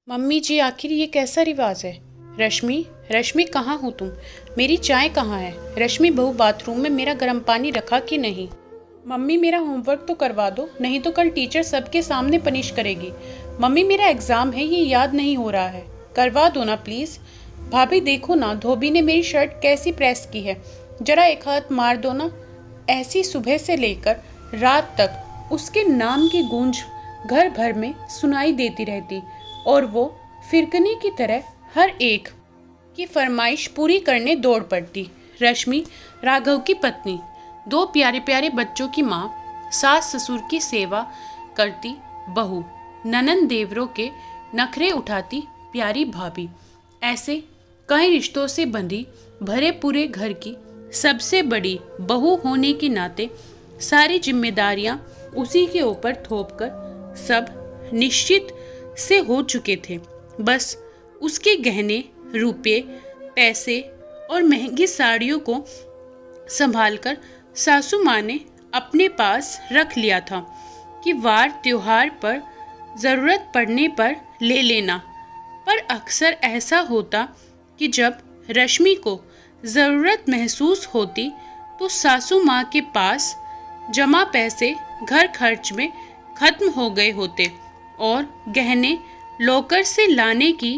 Mummy जी, आखिर ये कैसा रिवाज है? रश्मि, रश्मि कहाँ हो तुम? मेरी चाय कहाँ है? रश्मि बहू, बाथरूम में मेरा गर्म पानी रखा कि नहीं? मम्मी, मेरा होमवर्क तो करवा दो, नहीं तो कल टीचर सबके सामने पनिश करेगी। मम्मी, मेरा एग्जाम है, ये याद नहीं हो रहा है, करवा दो ना प्लीज। भाभी देखो ना, धोबी ने मेरी शर्ट कैसी प्रेस की है, जरा एक हाथ मार दो ना। ऐसी सुबह से लेकर रात तक उसके नाम की गूंज घर भर में सुनाई देती रहती और वो फिरकनी की तरह हर एक की फरमाइश पूरी करने दौड़ पड़ती। रश्मि, राघव की पत्नी, दो प्यारे प्यारे बच्चों की माँ, सास ससुर की सेवा करती बहू, ननंद देवरों के नखरे उठाती प्यारी भाभी, ऐसे कई रिश्तों से बंधी भरे पूरे घर की सबसे बड़ी बहू होने के नाते सारी जिम्मेदारियां उसी के ऊपर थोपकर सब निश्चित से हो चुके थे। बस उसके गहने, रुपये, पैसे और महंगी साड़ियों को संभालकर सासू माँ ने अपने पास रख लिया था कि वार त्योहार पर ज़रूरत पड़ने पर ले लेना। पर अक्सर ऐसा होता कि जब रश्मि को ज़रूरत महसूस होती तो सासू माँ के पास जमा पैसे घर खर्च में खत्म हो गए होते और गहने लॉकर से लाने की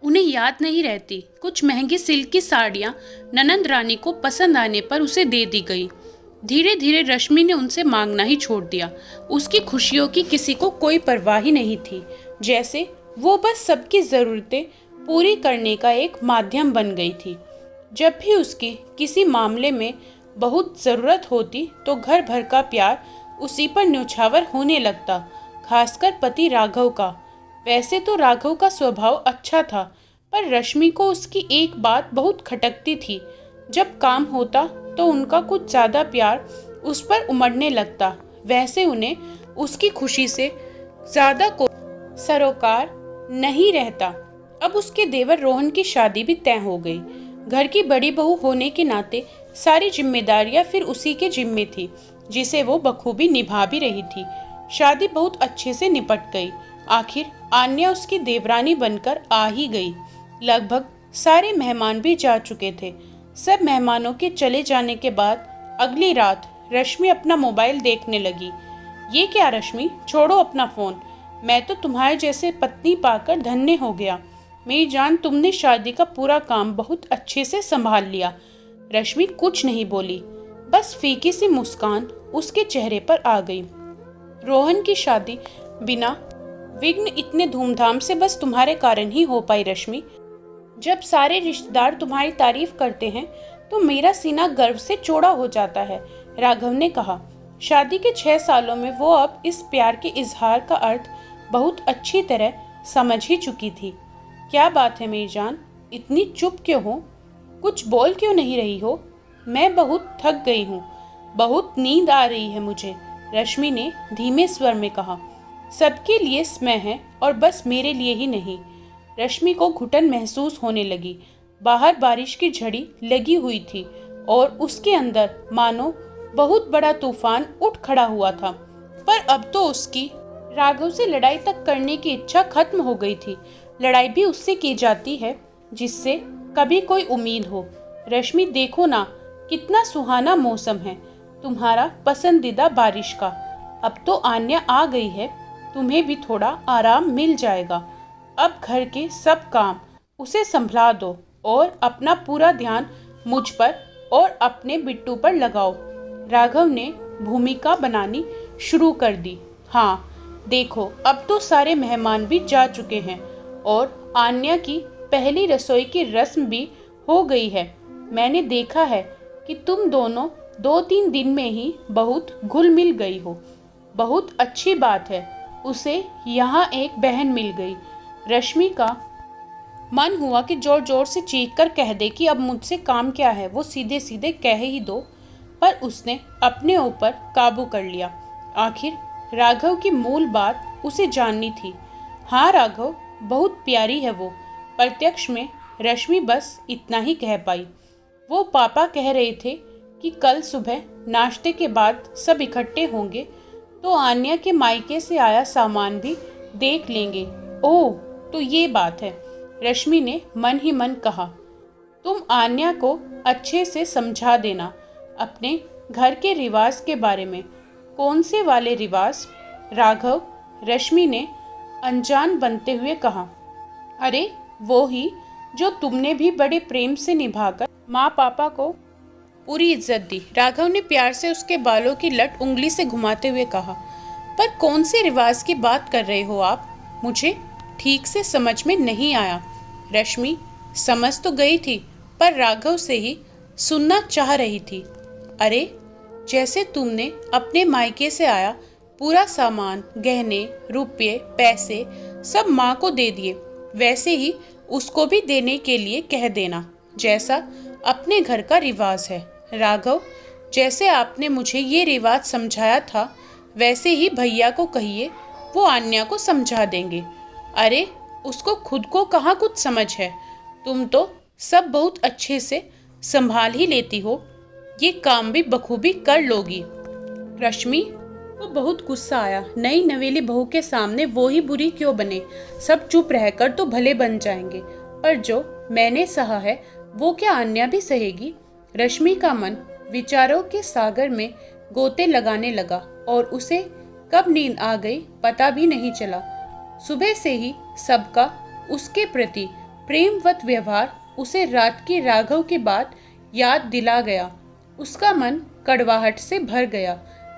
उन्हें याद नहीं रहती। कुछ महंगी सिल्क की साड़ियाँ ननंद रानी को पसंद आने पर उसे दे दी गई। धीरे धीरे रश्मि ने उनसे मांगना ही छोड़ दिया। उसकी खुशियों की किसी को कोई परवाह ही नहीं थी, जैसे वो बस सबकी ज़रूरतें पूरी करने का एक माध्यम बन गई थी। जब भी उसकी किसी मामले में बहुत ज़रूरत होती तो घर भर का प्यार उसी पर न्यौछावर होने लगता, खासकर पति राघव का। वैसे तो राघव का स्वभाव अच्छा था, पर रश्मि को उसकी एक बात बहुत खटकती थी। जब काम होता तो उनका कुछ ज़्यादा प्यार उस पर उमड़ने लगता। वैसे उन्हें उसकी खुशी से ज़्यादा कोई सरोकार नहीं रहता। अब उसके देवर रोहन की शादी भी तय हो गई। घर की बड़ी बहू होने के नाते सारी जिम्मेदारियां फिर उसी के जिम्मे थी, जिसे वो बखूबी निभा भी रही थी। शादी बहुत अच्छे से निपट गई। आखिर आन्या उसकी देवरानी बनकर आ ही गई। लगभग सारे मेहमान भी जा चुके थे। सब मेहमानों के चले जाने के बाद अगली रात रश्मि अपना मोबाइल देखने लगी। ये क्या रश्मि, छोड़ो अपना फ़ोन, मैं तो तुम्हारे जैसे पत्नी पाकर धन्य हो गया। मेरी जान, तुमने शादी का पूरा काम बहुत अच्छे से संभाल लिया। रश्मि कुछ नहीं बोली, बस फीकी सी मुस्कान उसके चेहरे पर आ गई। रोहन की शादी बिना विघ्न इतने धूमधाम से बस तुम्हारे कारण ही हो पाई रश्मि। जब सारे रिश्तेदार तुम्हारी तारीफ करते हैं तो मेरा सीना गर्व से चौड़ा हो जाता है, राघव ने कहा। शादी के 6 सालों में वो अब इस प्यार के इजहार का अर्थ बहुत अच्छी तरह समझ ही चुकी थी। क्या बात है मेरी जान, इतनी चुप क्यों हो? कुछ बोल क्यों नहीं रही हो? मैं बहुत थक गई हूँ, बहुत नींद आ रही है मुझे, रश्मि ने धीमे स्वर में कहा। सबके लिए स्नेह है और बस मेरे लिए ही नहीं। रश्मि को घुटन महसूस होने लगी। बाहर बारिश की झड़ी लगी हुई थी और उसके अंदर मानो बहुत बड़ा तूफान उठ खड़ा हुआ था। पर अब तो उसकी राघव से लड़ाई तक करने की इच्छा खत्म हो गई थी। लड़ाई भी उससे की जाती है जिससे कभी कोई उम्मीद हो। रश्मि देखो ना, कितना सुहाना मौसम है, तुम्हारा पसंदीदा बारिश का। अब तो आन्या आ गई है, तुम्हें भी थोड़ा आराम मिल जाएगा। अब घर के सब काम उसे संभला दो और अपना पूरा ध्यान मुझ पर और अपने बिट्टू पर लगाओ। राघव ने भूमिका बनानी शुरू कर दी। हाँ देखो, अब तो सारे मेहमान भी जा चुके हैं और आन्या की पहली रसोई की रस्म भी हो गई है। मैंने देखा है कि तुम दोनों 2-3 दिन में ही बहुत घुल मिल गई हो। बहुत अच्छी बात है, उसे यहाँ एक बहन मिल गई। रश्मि का मन हुआ कि जोर जोर से चीख कर कह दे कि अब मुझसे काम क्या है, वो सीधे सीधे कह ही दो, पर उसने अपने ऊपर काबू कर लिया। आखिर राघव की मूल बात उसे जाननी थी। हाँ राघव, बहुत प्यारी है वो। प्रत्यक्ष में रश्मि बस इतना ही कह पाई। वो पापा कह रहे थे कि कल सुबह नाश्ते के बाद सब इकट्ठे होंगे तो आन्या के मायके से आया सामान भी देख लेंगे। ओह, तो ये बात है, रश्मि ने मन ही मन कहा। तुम आन्या को अच्छे से समझा देना अपने घर के रिवाज के बारे में। कौन से वाले रिवाज? राघव रश्मि ने अनजान बनते हुए कहा। अरे वो ही जो तुमने भी बड़े प्रेम से निभाकर माँ पापा को पूरी इज्जत दी। राघव ने प्यार से उसके बालों की लट उंगली से घुमाते हुए कहा। पर कौन से रिवाज की बात कर रहे हो आप? मुझे ठीक से समझ में नहीं आया। रश्मि समझ तो गई थी, पर राघव से ही सुनना चाह रही थी। अरे जैसे तुमने अपने मायके से आया पूरा सामान, गहने, रुपये, पैसे सब माँ को दे दिए, वैसे ही उसको भी देने के लिए कह देना, जैसा अपने घर का रिवाज है। राघव, जैसे आपने मुझे ये रिवाज समझाया था, वैसे ही भैया को कहिए, वो आन्या को समझा देंगे। अरे उसको खुद को कहाँ कुछ समझ है, तुम तो सब बहुत अच्छे से संभाल ही लेती हो, ये काम भी बखूबी कर लोगी। रश्मि को बहुत गुस्सा आया। नई नवेली बहू के सामने वो ही बुरी क्यों बने, सब चुप रहकर तो भले बन जाएंगे, पर जो मैंने सहा है वो क्या आन्या भी सहेगी? रश्मि का मन विचारों के सागर में गोते लगाने लगा और उसे कब नींद आ गई पता भी नहीं चला। सुबह से ही सबका उसके प्रति प्रेमवत व्यवहार उसे रात की राघव की बात याद दिला गया। उसका मन कड़वाहट से भर गया।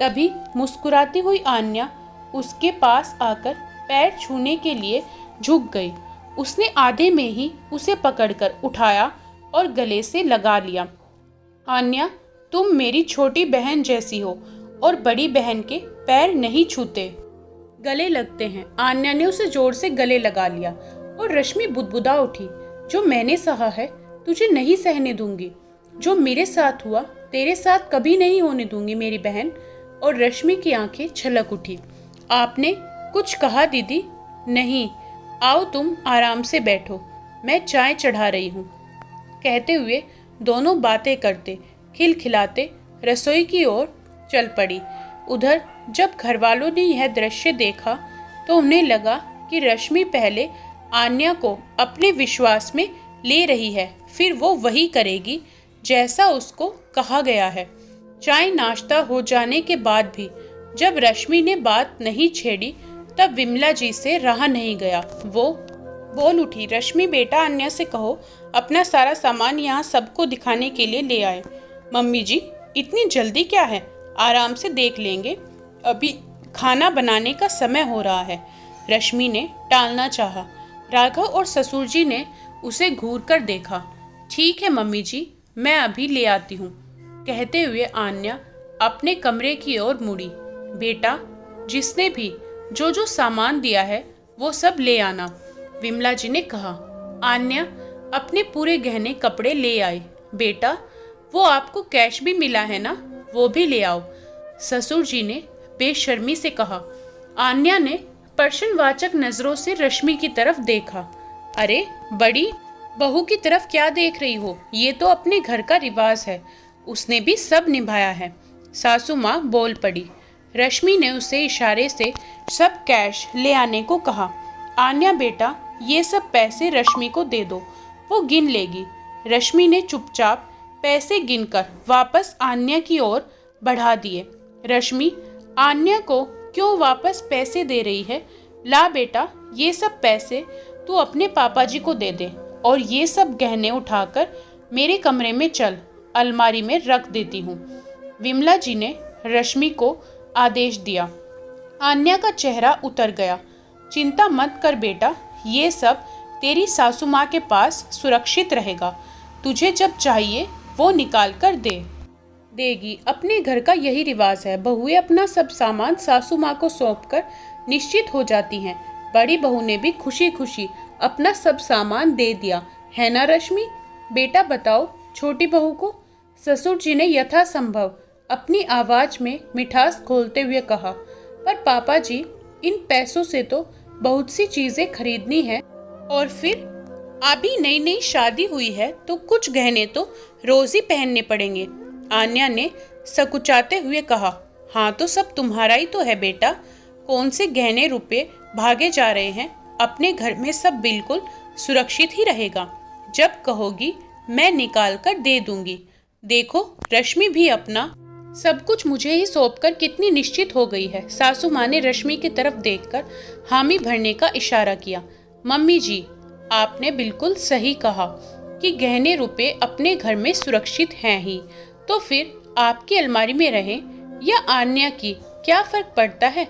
तभी मुस्कुराती हुई आन्या उसके पास आकर पैर छूने के लिए झुक गई। उसने आधे में ही उसे पकड़कर उठाया और गले से लगा लिया। आन्या, तुम मेरी छोटी बहन जैसी हो और बड़ी बहन के पैर नहीं छूते, गले लगते हैं। आन्या ने उसे जोर से गले लगा लिया और रश्मि बुदबुदा उठी। जो मैंने सहा है तुझे नहीं सहने दूंगी, जो मेरे साथ हुआ तेरे साथ कभी नहीं होने दूंगी मेरी बहन। और रश्मि की आंखें छलक उठी। आपने कुछ कहा दीदी? नहीं, आओ तुम आराम से बैठो, मैं चाय चढ़ा रही हूँ। कहते हुए दोनों बातें करते खिलखिलाते रसोई की ओर चल पड़ी। उधर जब घरवालों ने यह दृश्य देखा तो उन्हें लगा कि रश्मि पहले आन्या को अपने विश्वास में ले रही है, फिर वो वही करेगी जैसा उसको कहा गया है। चाय नाश्ता हो जाने के बाद भी जब रश्मि ने बात नहीं छेड़ी तब विमला जी से रहा नहीं गया। वो बोल उठी, रश्मि बेटा, आन्या से कहो अपना सारा सामान यहाँ सबको दिखाने के लिए ले आए। मम्मी जी, इतनी जल्दी क्या है, आराम से देख लेंगे, अभी खाना बनाने का समय हो रहा है। रश्मि ने टालना चाहा। राघव और ससुर जी ने उसे घूर कर देखा। ठीक है मम्मी जी, मैं अभी ले आती हूँ। कहते हुए आन्या अपने कमरे की ओर मुड़ी। बेटा, जिसने भी जो जो सामान दिया है वो सब ले आना, विमला जी ने कहा। आन्या अपने पूरे गहने कपड़े ले आई। बेटा, वो आपको कैश भी मिला है ना, वो भी ले आओ, ससुर जी ने बेशर्मी से कहा। आन्या ने प्रश्नवाचक नजरों से रश्मि की तरफ देखा। अरे बड़ी बहू की तरफ क्या देख रही हो, ये तो अपने घर का रिवाज है, उसने भी सब निभाया है। सासू माँ बोल पड़ी। रश्मि ने उसे इशारे से सब कैश ले आने को कहा। आन्या बेटा, ये सब पैसे रश्मि को दे दो, वो गिन लेगी। रश्मि ने चुपचाप पैसे गिनकर वापस आन्या की ओर बढ़ा दिए। रश्मि आन्या को क्यों वापस पैसे दे रही है? ला बेटा, ये सब पैसे तू अपने पापा जी को दे दे और ये सब गहने उठाकर मेरे कमरे में चल, अलमारी में रख देती हूँ। विमला जी ने रश्मि को आदेश दिया। आन्या का चेहरा उतर गया। चिंता मत कर बेटा, ये सब तेरी सासू माँ के पास सुरक्षित रहेगा, तुझे जब चाहिए वो निकाल कर देगी। अपने घर का यही रिवाज है, बहुएं अपना सब सामान सासू माँ को सौंपकर निश्चित हो जाती हैं। बड़ी बहू ने भी खुशी खुशी अपना सब सामान दे दिया है ना रश्मि? बेटा बताओ छोटी बहू को, ससुर जी ने यथासंभव अपनी आवाज में मिठास खोलते हुए कहा। पर पापा जी, इन पैसों से तो बहुत सी चीजें खरीदनी है और फिर अभी नई नई शादी हुई है तो कुछ गहने तो रोज ही पहनने पड़ेंगे। आन्या ने सकुचाते हुए कहा। हाँ तो सब तुम्हारा ही तो है बेटा, कौन से गहने रुपए भागे जा रहे हैं, अपने घर में सब बिल्कुल सुरक्षित ही रहेगा। जब कहोगी मैं निकाल कर दे दूंगी। देखो रश्मि भी अपना सब कुछ मुझे ही सौंपकर कितनी निश्चित हो गई है। सासू माँ ने रश्मि की तरफ देखकर हामी भरने का इशारा किया। मम्मी जी, आपने बिल्कुल सही कहा कि गहने रुपए अपने घर में सुरक्षित हैं ही, तो फिर आपकी अलमारी में रहें या आन्या की क्या फर्क पड़ता है।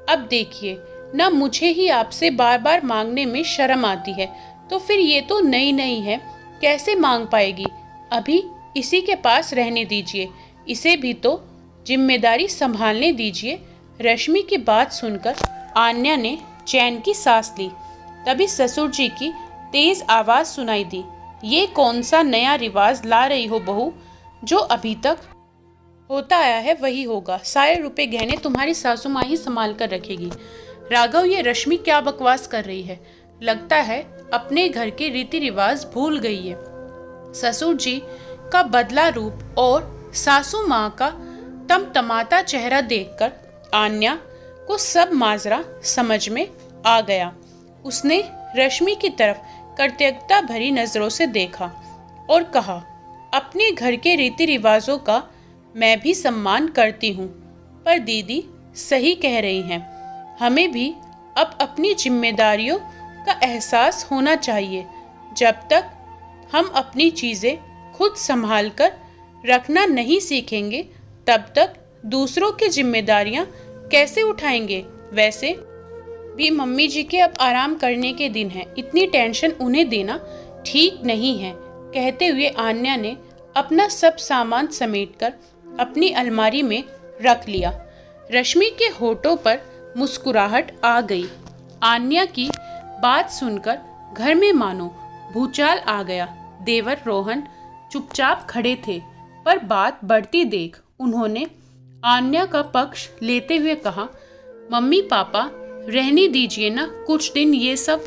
अब देखिए ना, मुझे ही आपसे बार बार मांगने में शर्म आती है, तो फिर ये तो नई नई है, कैसे मांग पाएगी। अभी इसी के पास रहने दीजिए, इसे भी तो जिम्मेदारी संभालने दीजिए। रश्मि की बात सुनकर आन्या ने चैन की सांस ली। तभी ससुर जी की तेज आवाज सुनाई दी। ये कौन सा नया रिवाज ला रही हो बहू, जो अभी तक होता आया है वही होगा। सारे रुपए गहने तुम्हारी सासू माँ ही संभाल कर रखेगी। राघव, ये रश्मि क्या बकवास कर रही है, लगता है अपने घर के रीति रिवाज भूल गई है। ससुर जी का बदला रूप और सासू माँ का तमतमाता चेहरा देखकर आन्या को सब माजरा समझ में आ गया। उसने रश्मि की तरफ कृतज्ञता भरी नजरों से देखा और कहा, अपने घर के रीति रिवाजों का मैं भी सम्मान करती हूँ, पर दीदी सही कह रही हैं, हमें भी अब अपनी जिम्मेदारियों का एहसास होना चाहिए। जब तक हम अपनी चीजें खुद संभाल कर रखना नहीं सीखेंगे, तब तक दूसरों की जिम्मेदारियां कैसे उठाएंगे। वैसे भी मम्मी जी के अब आराम करने के दिन हैं, इतनी टेंशन उन्हें देना ठीक नहीं है। कहते हुए आन्या ने अपना सब सामान समेटकर अपनी अलमारी में रख लिया। रश्मि के होठों पर मुस्कुराहट आ गई। आन्या की बात सुनकर घर में मानो भूचाल आ गया। देवर रोहन चुपचाप खड़े थे, पर बात बढ़ती देख उन्होंने आन्या का पक्ष लेते हुए कहा, मम्मी पापा रहने दीजिए ना कुछ दिन, ये सब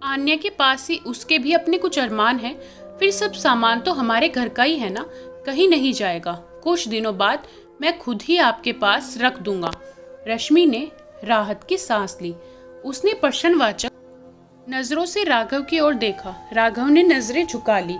आन्या के पास ही उसके भी अपने कुछ अरमान हैं, फिर सब सामान तो हमारे घर का ही है ना, कहीं नहीं जाएगा। कुछ दिनों बाद मैं खुद ही आपके पास रख दूंगा। रश्मि ने राहत की सांस ली। उसने प्रश्नवाचक नजरों से राघव की ओर देखा। राघव ने नजरें झुका ली।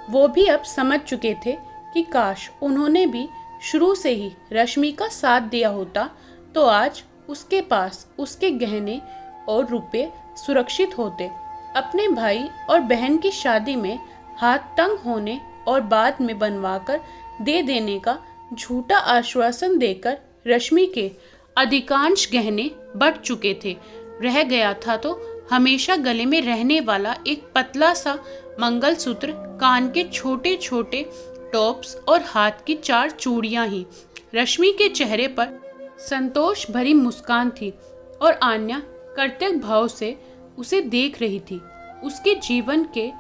वो भी अब समझ चुके थे कि काश उन्होंने भी शुरू से ही रश्मि का साथ दिया होता, तो आज उसके पास उसके गहने और रुपए सुरक्षित होते। अपने भाई और बहन की शादी में हाथ तंग होने और बाद में बनवाकर दे देने का झूठा आश्वासन देकर रश्मि के अधिकांश गहने बढ़ चुके थे। रह गया था तो हमेशा गले में रहने वाला एक पतला सा मंगलसूत्र, कान के छोटे छोटे टॉप्स और हाथ की 4 चूड़ियां ही। रश्मि के चेहरे पर संतोष भरी मुस्कान थी और आन्या कर्तव्य भाव से उसे देख रही थी। उसके जीवन के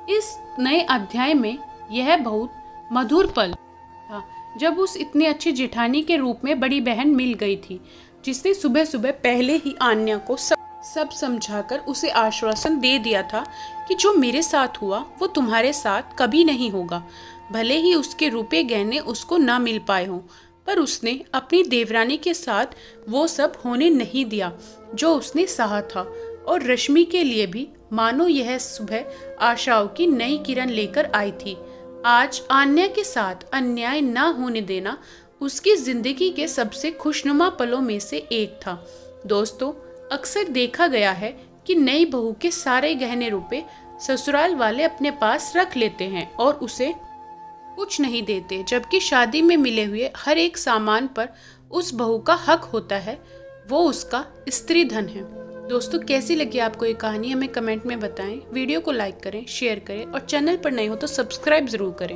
इस नए अध्याय में यह बहुत मधुर पल था जब उस इतनी अच्छी जेठानी के रूप में बड़ी बहन मिल गई थी, जिसने सुबह सुबह पहले ही आन्या को सब समझाकर उसे आश्वासन दे दिया था कि जो मेरे साथ हुआ वो तुम्हारे साथ कभी नहीं होगा। भले ही उसके रुपए गहने उसको ना मिल पाए हों, पर उसने अपनी देवरानी के साथ वो सब होने नहीं दिया जो उसने सहा था। और रश्मि के लिए भी मानो यह सुबह आशाओं की नई किरण लेकर आई थी। आज आन्या के साथ अन्याय ना होने देना उसकी जिंदगी के सबसे खुशनुमा पलों में से एक था। दोस्तों, अक्सर देखा गया है कि नई बहू के सारे गहने रुपए ससुराल वाले अपने पास रख लेते हैं और उसे कुछ नहीं देते, जबकि शादी में मिले हुए हर एक सामान पर उस बहू का हक होता है, वो उसका स्त्री धन है। दोस्तों, कैसी लगी आपको ये कहानी, हमें कमेंट में बताएं। वीडियो को लाइक करें, शेयर करें और चैनल पर नए हो तो सब्सक्राइब जरूर करें।